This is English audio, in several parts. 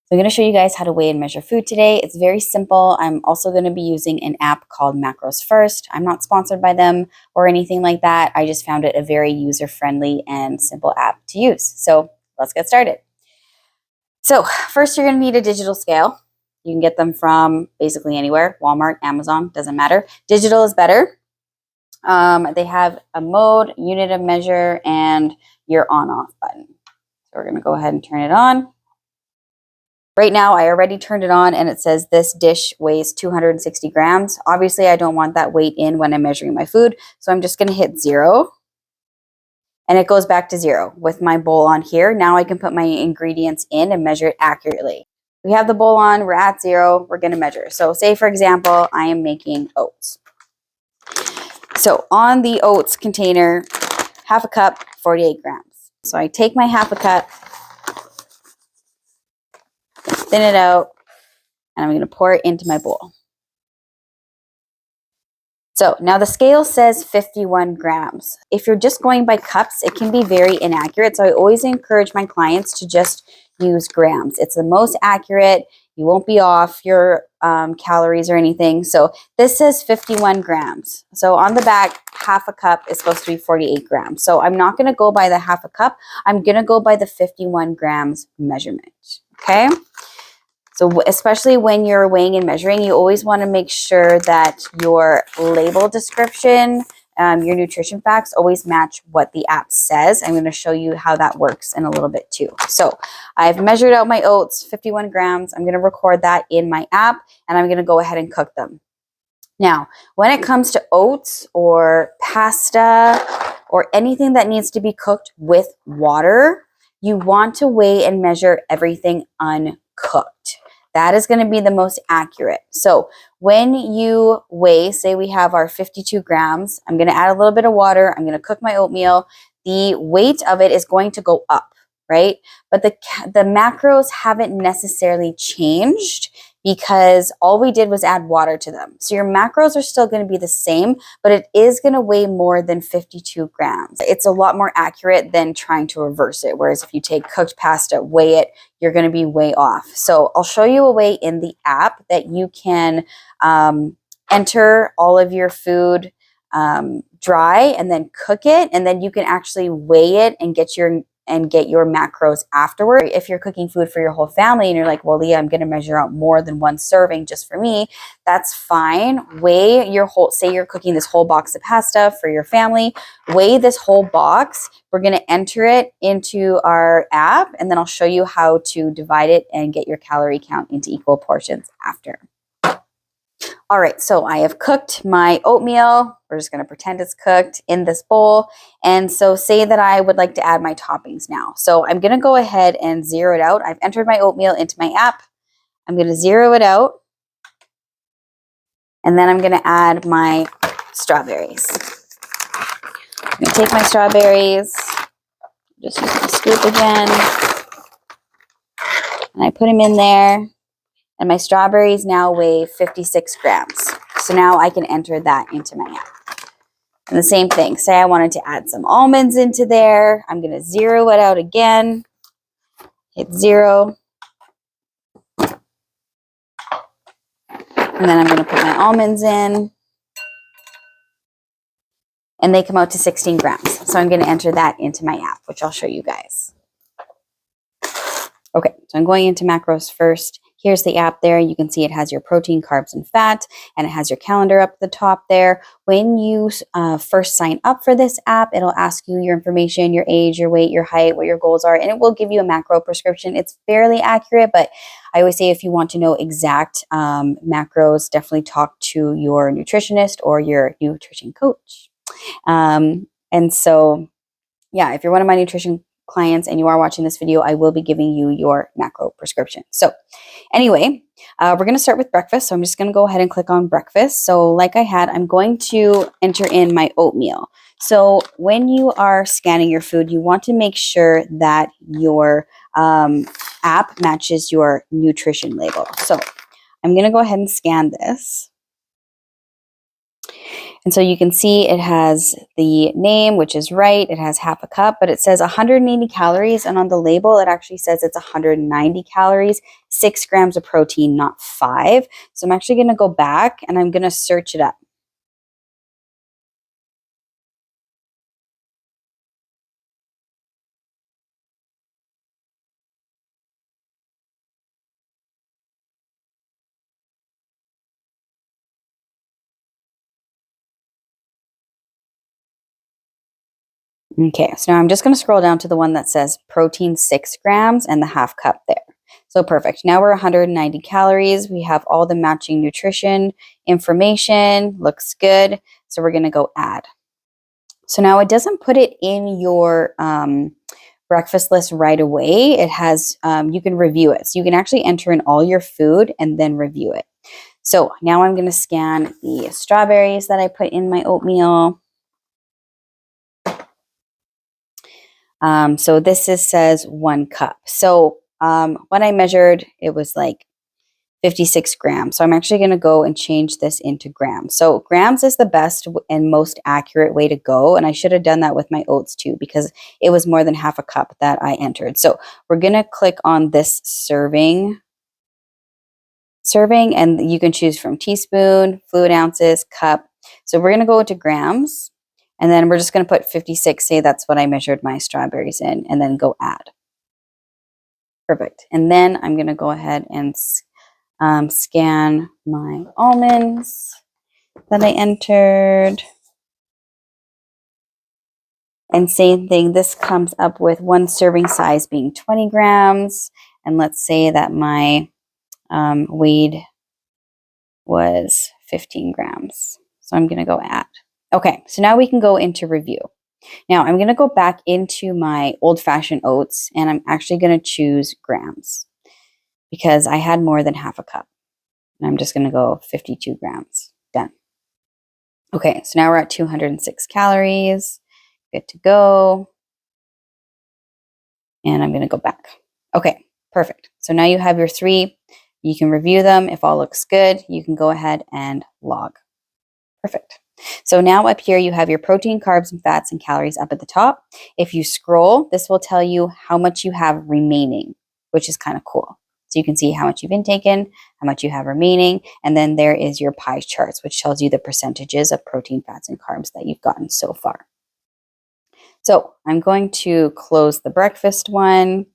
So I'm going to show you guys how to weigh and measure food today. It's very simple. I'm also going to be using an app called Macros First. I'm not sponsored by them or anything like that. I just found it a very user-friendly and simple app to use. So let's get started. So first you're going to need a digital scale. You can get them from basically anywhere, Walmart, Amazon, doesn't matter. Digital is better. They have a mode, unit of measure, and your on-off button. So we're going to go ahead and turn it on. Right now, I already turned it on and it says this dish weighs 260 grams. Obviously, I don't want that weight in when I'm measuring my food, so I'm just going to hit 0. And it goes back to 0 with my bowl on here. Now I can put my ingredients in and measure it accurately. We have the bowl on, we're at 0, we're going to measure. So say, for example, I am making oats. So on the oats container, half a cup, 48 grams. So I take my half a cup, thin it out, and I'm going to pour it into my bowl. So now the scale says 51 grams. If you're just going by cups, it can be very inaccurate. So I always encourage my clients to just use grams. It's the most accurate. You won't be off your calories or anything. So this says 51 grams. So on the back, half a cup is supposed to be 48 grams. So I'm not going to go by the half a cup. I'm going to go by the 51 grams measurement. Okay. So especially when you're weighing and measuring, you always want to make sure that your label description, your nutrition facts always match what the app says. I'm going to show you how that works in a little bit too. So I've measured out my oats, 51 grams. I'm going to record that in my app and I'm going to go ahead and cook them. Now, when it comes to oats or pasta or anything that needs to be cooked with water, you want to weigh and measure everything uncooked. That is going to be the most accurate. So when you weigh, say we have our 52 grams, I'm going to add a little bit of water. I'm going to cook my oatmeal. The weight of it is going to go up, right? But the macros haven't necessarily changed because all we did was add water to them. So your macros are still going to be the same, but it is going to weigh more than 52 grams. It's a lot more accurate than trying to reverse it. Whereas if you take cooked pasta, weigh it, you're going to be way off. So I'll show you a way in the app that you can enter all of your food dry and then cook it, and then you can actually weigh it and get your macros afterward. If you're cooking food for your whole family and you're like, well, Leah, I'm going to measure out more than one serving just for me, that's fine. Weigh your whole, say you're cooking this whole box of pasta for your family, weigh this whole box. We're going to enter it into our app, and then I'll show you how to divide it and get your calorie count into equal portions after. All right, so I have cooked my oatmeal. We're just going to pretend it's cooked in this bowl. And so say that I would like to add my toppings now. So I'm going to go ahead and zero it out. I've entered my oatmeal into my app. I'm going to zero it out. And then I'm going to add my strawberries. I'm going to take my strawberries, just use my scoop again, and I put them in there. And my strawberries now weigh 56 grams. So now I can enter that into my app. And the same thing, say I wanted to add some almonds into there. I'm going to zero it out again. Hit 0. And then I'm going to put my almonds in. And they come out to 16 grams. So I'm going to enter that into my app, which I'll show you guys. Okay, so I'm going into Macros First. Here's the app there. You can see it has your protein, carbs, and fat, and it has your calendar up at the top there. When you first sign up for this app, it'll ask you your information, your age, your weight, your height, what your goals are, and it will give you a macro prescription. It's fairly accurate, but I always say if you want to know exact macros, definitely talk to your nutritionist or your nutrition coach. And so, yeah, if you're one of my nutrition clients and you are watching this video, I will be giving you your macro prescription. So anyway, we're going to start with breakfast. So I'm just going to go ahead and click on breakfast. So like I had, I'm going to enter in my oatmeal. So when you are scanning your food, you want to make sure that your app matches your nutrition label. So I'm going to go ahead and scan this. And so you can see it has the name, which is right. It has half a cup, but it says 180 calories. And on the label, it actually says it's 190 calories, 6 grams of protein, not 5. So I'm actually going to go back and I'm going to search it up. Okay, so now I'm just going to scroll down to the one that says protein 6 grams and the half cup there. So perfect. Now we're 190 calories. We have all the matching nutrition information. Looks good. So we're going to go add. So now it doesn't put it in your breakfast list right away. It has, you can review it. So you can actually enter in all your food and then review it. So now I'm going to scan the strawberries that I put in my oatmeal. So this says 1 cup. So when I measured, it was like 56 grams. So I'm actually going to go and change this into grams. So grams is the best and most accurate way to go. And I should have done that with my oats too, because it was more than half a cup that I entered. So we're going to click on this serving, and you can choose from teaspoon, fluid ounces, cup. So we're going to go to grams. And then we're just going to put 56, say that's what I measured my strawberries in, and then go add. Perfect. And then I'm going to go ahead and scan my almonds that I entered. And same thing, this comes up with 1 serving size being 20 grams. And let's say that my weighed was 15 grams. So I'm going to go add. Okay, so now we can go into review. Now I'm going to go back into my old-fashioned oats and I'm actually going to choose grams because I had more than half a cup. And I'm just going to go 52 grams. Done. Okay, so now we're at 206 calories. Good to go. And I'm going to go back. Okay, perfect. So now you have your 3. You can review them. If all looks good, you can go ahead and log. Perfect. So now up here, you have your protein, carbs, and fats and calories up at the top. If you scroll, this will tell you how much you have remaining, which is kind of cool. So you can see how much you've intaken, how much you have remaining, and then there is your pie charts, which tells you the percentages of protein, fats, and carbs that you've gotten so far. So I'm going to close the breakfast one.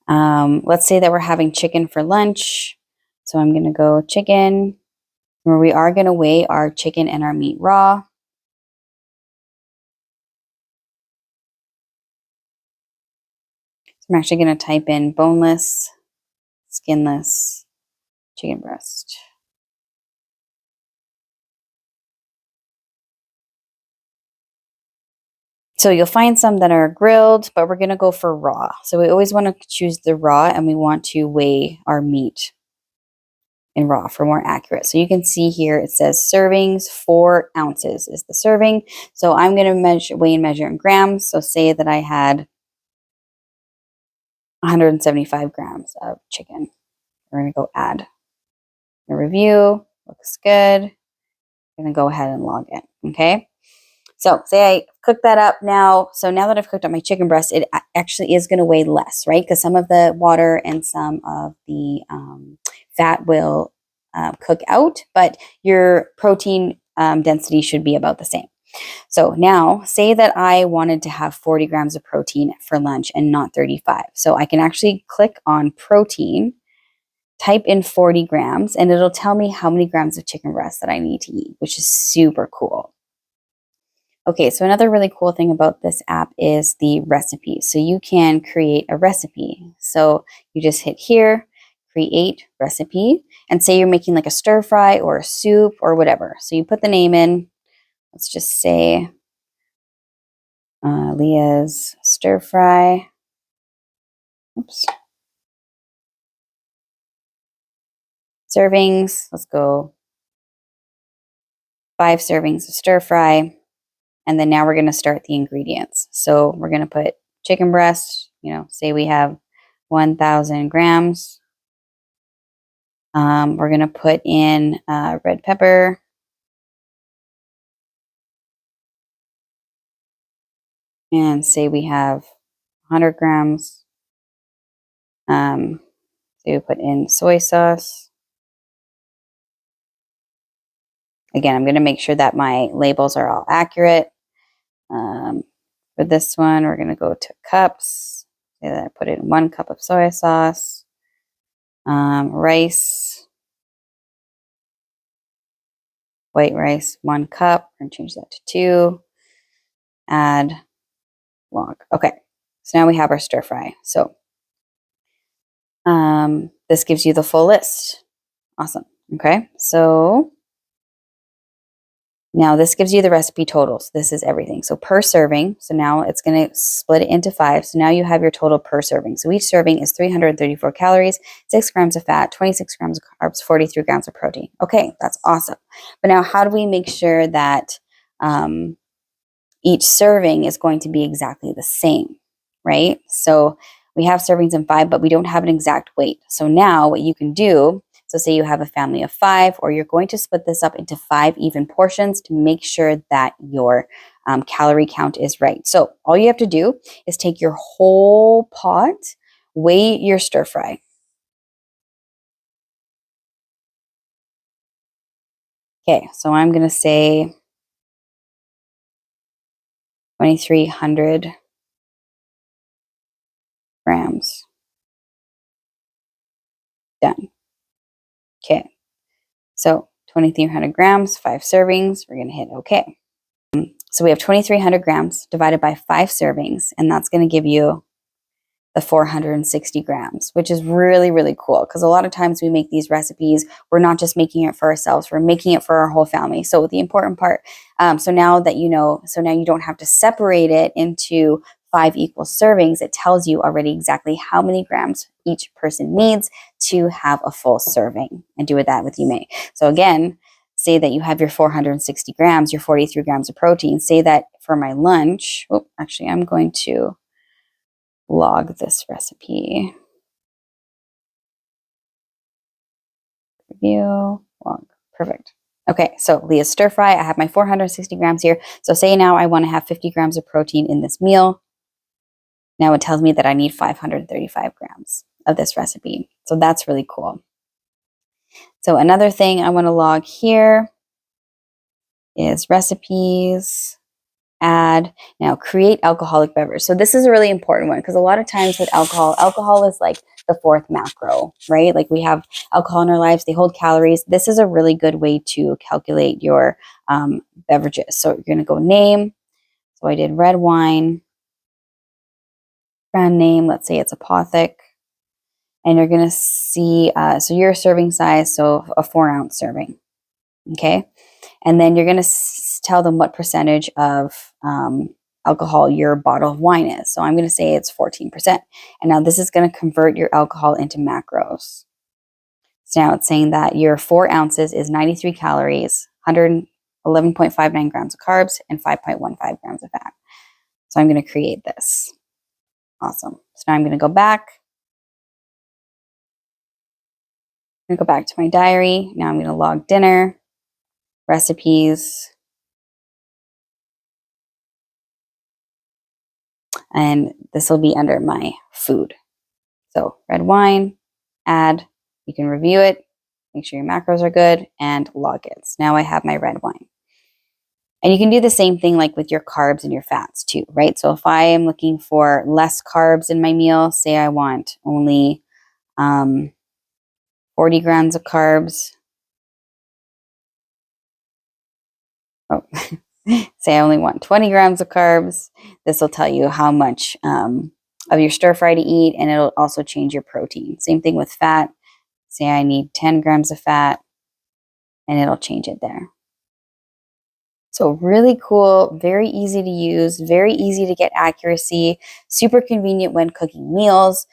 Let's say that we're having chicken for lunch. So I'm going to go chicken, where we are going to weigh our chicken and our meat raw. So I'm actually going to type in boneless, skinless chicken breast. So you'll find some that are grilled, but we're going to go for raw. So we always want to choose the raw and we want to weigh our meat in raw for more accurate. So you can see here it says servings, 4 ounces is the serving. So I'm going to weigh and measure in grams. So say that I had 175 grams of chicken. We're going to go add the review. Looks good. I'm going to go ahead and log in. Okay. So say I cook that up now. So now that I've cooked up my chicken breast, it actually is going to weigh less, right? Because some of the water and some of the fat will cook out, but your protein density should be about the same. So now say that I wanted to have 40 grams of protein for lunch and not 35. So I can actually click on protein, type in 40 grams, and it'll tell me how many grams of chicken breast that I need to eat, which is super cool. Okay, so another really cool thing about this app is the recipes. So you can create a recipe. So you just hit here, create recipe, and say you're making like a stir fry or a soup or whatever. So you put the name in. Let's just say Leah's stir fry. Oops. Servings. Let's go 5 servings of stir fry. And then now we're going to start the ingredients. So we're going to put chicken breast, say we have 1,000 grams. We're going to put in red pepper. And say we have 100 grams. So we put in soy sauce. Again, I'm going to make sure that my labels are all accurate. For this one, we're going to go to cups. Say that I put in 1 cup of soy sauce. Rice. White rice, 1 cup. We're going to change that to 2. Add log. Okay, so now we have our stir fry. So this gives you the full list. Awesome. Okay, so now this gives you the recipe totals. This is everything. So per serving, so now it's going to split it into 5. So now you have your total per serving. So each serving is 334 calories, 6 grams of fat, 26 grams of carbs, 43 grams of protein. Okay, that's awesome. But now how do we make sure that each serving is going to be exactly the same, right? So we have servings in 5, but we don't have an exact weight. So now what you can do, so say you have a family of 5, or you're going to split this up into 5 even portions to make sure that your calorie count is right. So all you have to do is take your whole pot, weigh your stir fry. Okay, so I'm going to say 2,300 grams. Done. Okay, so 2,300 grams, 5 servings. We're going to hit OK. So we have 2,300 grams divided by 5 servings, and that's going to give you the 460 grams, which is really, really cool because a lot of times we make these recipes, we're not just making it for ourselves, we're making it for our whole family. So the important part, so now that you know, so now you don't have to separate it into 5 equal servings. It tells you already exactly how many grams each person needs to have a full serving, and do with that with you may. So again, say that you have your 460 grams, your 43 grams of protein. Say that for my lunch, oh, actually I'm going to log this recipe. Review, log, perfect. Okay, so Leah's stir fry, I have my 460 grams here. So say now I want to have 50 grams of protein in this meal. Now it tells me that I need 535 grams of this recipe. So that's really cool. So another thing I want to log here is recipes, add, now create alcoholic beverage. So this is a really important one because a lot of times with alcohol is like the 4th macro, right? Like we have alcohol in our lives, they hold calories. This is a really good way to calculate your beverages. So you're going to go name. So I did red wine, brand name, let's say it's Apothic. And you're going to see, so your serving size, so a 4-ounce serving. Okay. And then you're going to tell them what percentage of alcohol your bottle of wine is. So I'm going to say it's 14%. And now this is going to convert your alcohol into macros. So now it's saying that your 4 ounces is 93 calories, 111.59 grams of carbs, and 5.15 grams of fat. So I'm going to create this. Awesome. So now I'm going to go back. I'm going to go back to my diary. Now I'm going to log dinner, recipes, and this will be under my food. So red wine, add, you can review it, make sure your macros are good, and log it. So now I have my red wine. And you can do the same thing like with your carbs and your fats too, right? So if I am looking for less carbs in my meal, say I want only 40 grams of carbs. Oh, say I only want 20 grams of carbs. This will tell you how much of your stir fry to eat, and it'll also change your protein. Same thing with fat. Say I need 10 grams of fat, and it'll change it there. So really cool, very easy to use, very easy to get accuracy, super convenient when cooking meals.